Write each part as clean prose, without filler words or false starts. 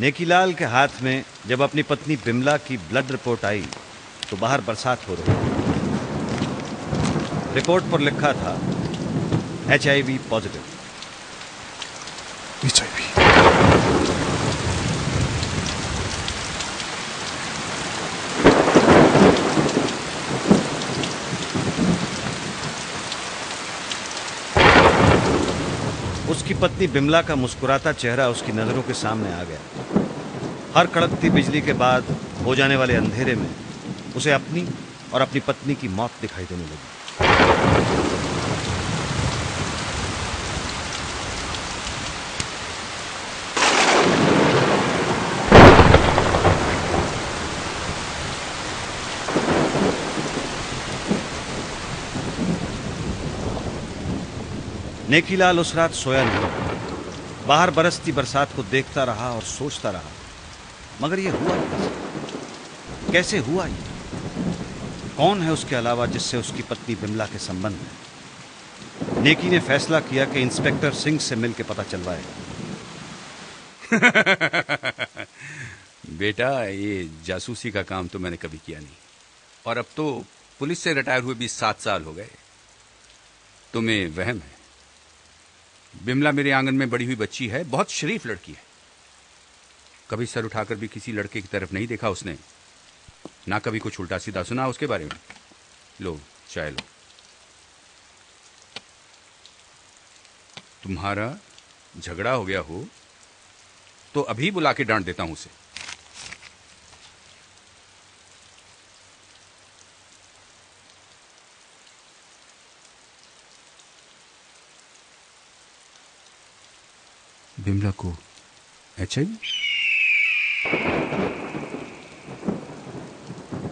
नेकीलाल के हाथ में जब अपनी पत्नी बिमला की ब्लड रिपोर्ट आई तो बाहर बरसात हो रही। रिपोर्ट पर लिखा था HIV पॉजिटिव। HIV। उसकी पत्नी बिमला का मुस्कुराता चेहरा उसकी नजरों के सामने आ गया। हर कड़कती बिजली के बाद हो जाने वाले अंधेरे में उसे अपनी और अपनी पत्नी की मौत दिखाई देने लगी। नेकीलाल उस रात सोया नहीं। बाहर बरसती बरसात को देखता रहा और सोचता रहा, मगर यह हुआ कैसे हुआ? ये कौन है उसके अलावा जिससे उसकी पत्नी बिमला के संबंध है? नेकी ने फैसला किया कि इंस्पेक्टर सिंह से मिलकर पता चलवाएगा। बेटा, ये जासूसी का काम तो मैंने कभी किया नहीं, और अब तो पुलिस से रिटायर हुए भी 7 साल हो गए। तुम्हें वहम है। बिमला मेरे आंगन में बड़ी हुई बच्ची है, बहुत शरीफ लड़की है। कभी सर उठाकर भी किसी लड़के की तरफ नहीं देखा उसने, ना कभी कुछ उल्टा सीधा सुना उसके बारे में। लो चाय लो। तुम्हारा झगड़ा हो गया हो तो अभी बुला के डांट देता हूं उसे। बिमला को HIV?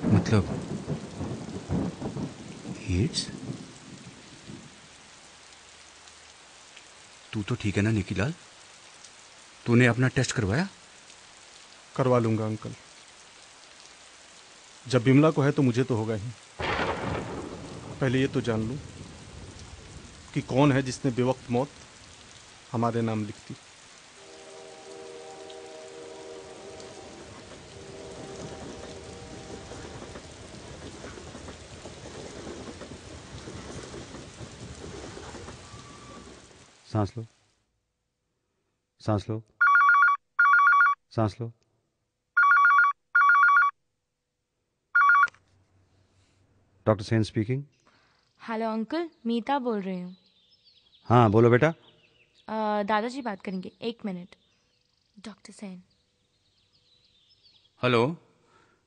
मतलब एड्स? तू तो ठीक है ना नेकीलाल? तूने अपना टेस्ट करवाया? करवा लूंगा अंकल। जब बिमला को है तो मुझे तो होगा ही। पहले ये तो जान लूं कि कौन है जिसने बेवक्त मौत हमारे नाम लिख दी। सांस लो, सांस लो, सांस लो। Doctor Sen speaking. Hello uncle, Meeta बोल रही हूँ। हाँ बोलो बेटा। दादाजी बात करेंगे, 1 मिनट। डॉक्टर सेन। हेलो।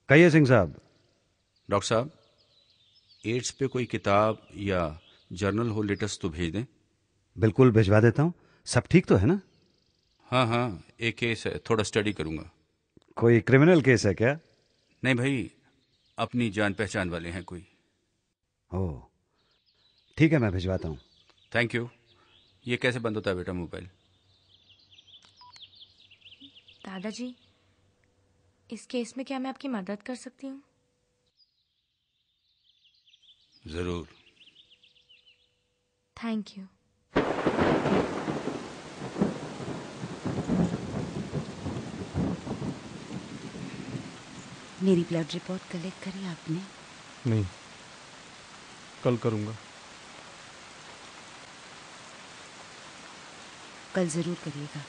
कहिए सिंह साहब। डॉक्टर साहब, एड्स पे कोई किताब या जर्नल हो लेटेस्ट तो भेज दें। बिल्कुल भिजवा देता हूँ। सब ठीक तो है ना? हाँ हाँ, एक केस है, थोड़ा स्टडी करूंगा। कोई क्रिमिनल केस है क्या? नहीं भाई, अपनी जान पहचान वाले हैं कोई। ओह ठीक है, मैं भिजवाता हूँ। Thank you. ये कैसे बंद होता है बेटा मोबाइल? दादाजी, इस केस में क्या मैं आपकी मदद कर सकती हूँ? जरूर। Thank you. मेरी ब्लड रिपोर्ट कलेक्ट करी आपने? नहीं, कल करूंगा। कल जरूर करिएगा।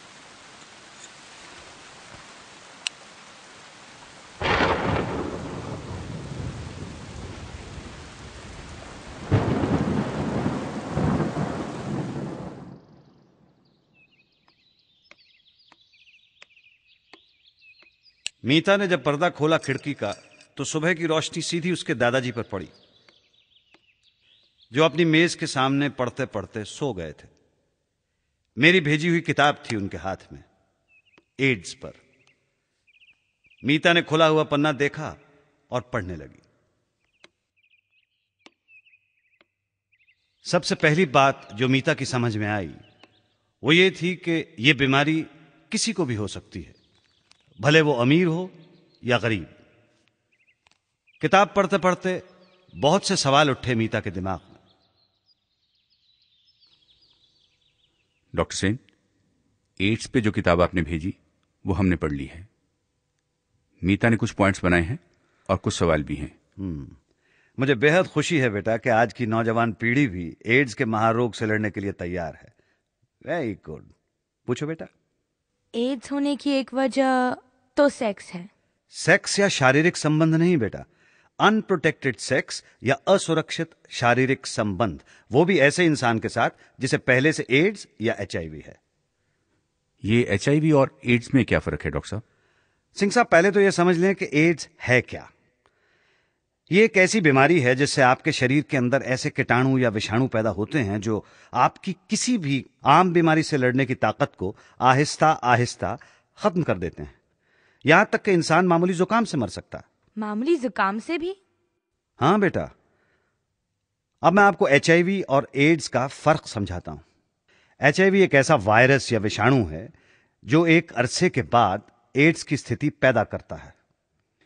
मीता ने जब पर्दा खोला खिड़की का तो सुबह की रोशनी सीधी उसके दादाजी पर पड़ी, जो अपनी मेज के सामने पढ़ते पढ़ते सो गए थे। मेरी भेजी हुई किताब थी उनके हाथ में, एड्स पर। मीता ने खुला हुआ पन्ना देखा और पढ़ने लगी। सबसे पहली बात जो मीता की समझ में आई वो ये थी कि यह बीमारी किसी को भी हो सकती है, भले वो अमीर हो या गरीब। किताब पढ़ते पढ़ते बहुत से सवाल उठे मीता के दिमाग में। डॉक्टर सेन, एड्स पे जो किताब आपने भेजी वो हमने पढ़ ली है। मीता ने कुछ पॉइंट्स बनाए हैं और कुछ सवाल भी हैं। मुझे बेहद खुशी है बेटा कि आज की नौजवान पीढ़ी भी एड्स के महारोग से लड़ने के लिए तैयार है। वेरी गुड, पूछो बेटा। एड्स होने की एक वजह तो सेक्स है। सेक्स या शारीरिक संबंध नहीं बेटा, अनप्रोटेक्टेड सेक्स या असुरक्षित शारीरिक संबंध, वो भी ऐसे इंसान के साथ जिसे पहले से एड्स या एचआईवी है। ये एचआईवी और एड्स में क्या फर्क है डॉक्टर साहब? सिंह साहब, पहले तो यह समझ लें कि एड्स है क्या। ये एक ऐसी बीमारी है जिससे आपके शरीर के अंदर ऐसे कीटाणु या विषाणु पैदा होते हैं जो आपकी किसी भी आम बीमारी से लड़ने की ताकत को आहिस्ता आहिस्ता खत्म कर देते हैं। यहां तक कि इंसान मामूली जुकाम से मर सकता है। मामूली जुकाम से भी? हां बेटा। अब मैं आपको एचआईवी और एड्स का फर्क समझाता हूं। एचआईवी एक ऐसा वायरस या विषाणु है जो एक अरसे के बाद एड्स की स्थिति पैदा करता है।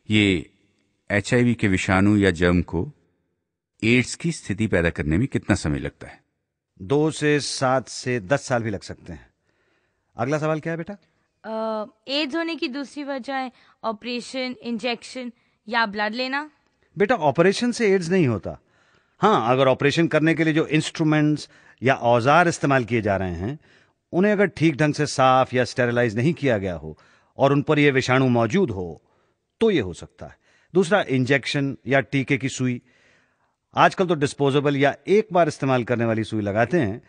ये एचआईवी के विषाणु या जर्म को एड्स की स्थिति पैदा करने में कितना समय लगता है? 2 से 7 से 10 साल भी लग सकते हैं। अगला सवाल क्या है बेटा? एड्स होने की दूसरी वजह है ऑपरेशन, इंजेक्शन या ब्लड लेना। बेटा, ऑपरेशन से एड्स नहीं होता। हां, अगर ऑपरेशन करने के लिए जो इंस्ट्रूमेंट्स या औजार इस्तेमाल किए जा रहे हैं उन्हें अगर ठीक ढंग से साफ या स्टेरिलाइज नहीं किया गया हो और उन पर यह विषाणु मौजूद हो तो यह हो सकता है। दूसरा, इंजेक्शन या टीके की सुई। आजकल तो डिस्पोजेबल या एक बार इस्तेमाल करने वाली सुई लगाते हैं,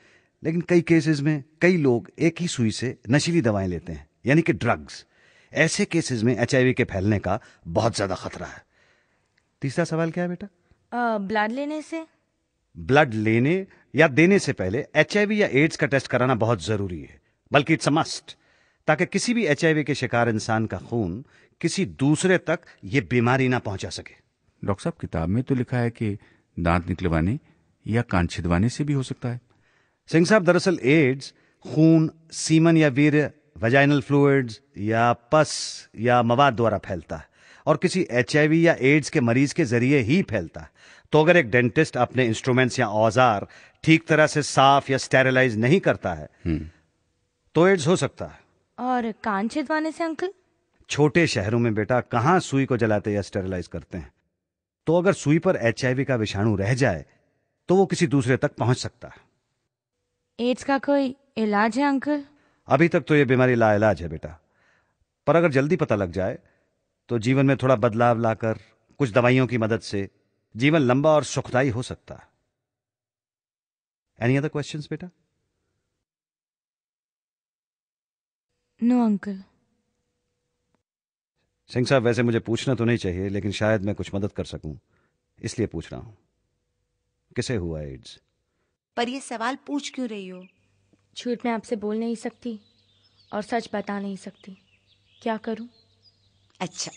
लेकिन कई केसेस में कई लोग एक ही सुई से नशीली दवाएं लेते हैं, यानी कि ड्रग्स। ऐसे केसेस में एचआईवी के फैलने का बहुत ज्यादा खतरा है। तीसरा सवाल क्या है बेटा? ब्लड लेने से? ब्लड लेने या देने से पहले एचआईवी या एड्स का टेस्ट कराना बहुत जरूरी है, बल्कि इट्स अ मस्ट, ताकि किसी भी एचआईवी के शिकार इंसान का खून किसी दूसरे तक यह बीमारी ना पहुंचा सके। डॉक्टर साहब, किताब में तो लिखा है कि दांत निकलवाने या कान छिदवाने से भी हो सकता है। सिंह साहब, दरअसल एड्स खून, सीमन या वीर्य, वजाइनल फ्लूइड्स या पस या मवाद द्वारा फैलता है और किसी एचआईवी या एड्स के मरीज के जरिए ही फैलता है। तो अगर एक डेंटिस्ट अपने इंस्ट्रूमेंट्स या औजार ठीक तरह से साफ या स्टेरिलाइज नहीं करता है तो एड्स हो सकता है। और कान छिदवाने से अंकल? छोटे शहरों में बेटा कहां सुई को जलाते या स्टेरिलाइज करते हैं, तो अगर सुई पर एचआईवी का विषाणु रह जाए तो वो किसी दूसरे तक पहुंच सकता है। एड्स का कोई इलाज है अंकल? अभी तक तो यह बीमारी लाइलाज है बेटा, पर अगर जल्दी पता लग जाए तो जीवन में थोड़ा बदलाव लाकर कुछ दवाइयों की मदद से जीवन लंबा और सुखदायी हो सकता है। एनी अदर क्वेश्चंस बेटा? No uncle. सिंह साहब, वैसे मुझे पूछना तो नहीं चाहिए, लेकिन शायद मैं कुछ मदद कर सकूं, इसलिए पूछ रहा हूं। किसे हुआ एड्स? पर ये सवाल पूछ क्यों रही हो? झूठ मैं आपसे बोल नहीं सकती और सच बता नहीं सकती। क्या करूं? अच्छा,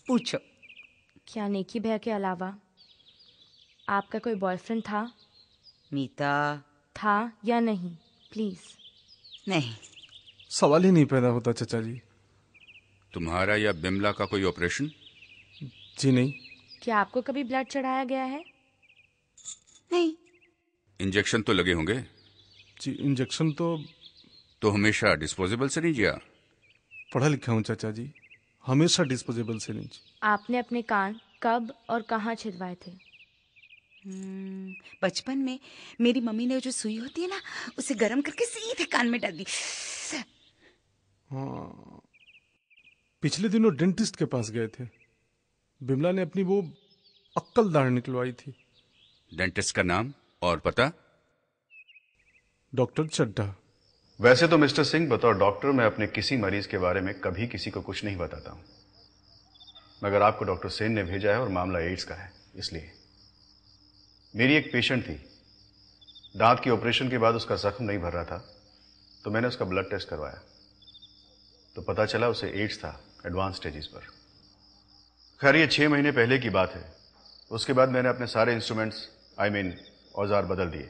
पूछो। क्या नेकी भैया के अलावा आपका कोई बॉयफ्रेंड था? मीता। था या नहीं, प्लीज? नहीं। सवाल ही नहीं पैदा होता चाचा जी। तुम्हारा या बिमला का कोई ऑपरेशन? जी नहीं। क्या आपको कभी ब्लड चढ़ाया गया है? नहीं। इंजेक्शन तो लगे होंगे? जी, इंजेक्शन तो हमेशा डिस्पोजेबल से नहीं जिया? पढ़ा लिखा हूँ चाचा जी, हमेशा डिस्पोजेबल से नहीं। आपने अपने कान कब और कहाँ छिदवाए थे? बचपन में मेरी मम्मी ने जो सुई होती है ना, उसे गर्म करके सीधे कान में डाल दी। हाँ, पिछले दिनों डेंटिस्ट के पास गए थे। बिमला ने अपनी वो अक्कल दाढ़ निकलवाई थी। डेंटिस्ट का नाम और पता? डॉक्टर चड्ढा। वैसे तो मिस्टर सिंह, बतौर डॉक्टर मैं अपने किसी मरीज के बारे में कभी किसी को कुछ नहीं बताता हूं, मगर आपको डॉक्टर सेन ने भेजा है और मामला एड्स का है, इसलिए। मेरी एक पेशेंट थी, दांत की ऑपरेशन के बाद उसका जख्म नहीं भर रहा था, तो मैंने उसका ब्लड टेस्ट करवाया तो पता चला उसे एड्स था, एडवांस स्टेजेस पर। खैर ये 6 महीने पहले की बात है। उसके बाद मैंने अपने सारे इंस्ट्रूमेंट्स औजार बदल दिए।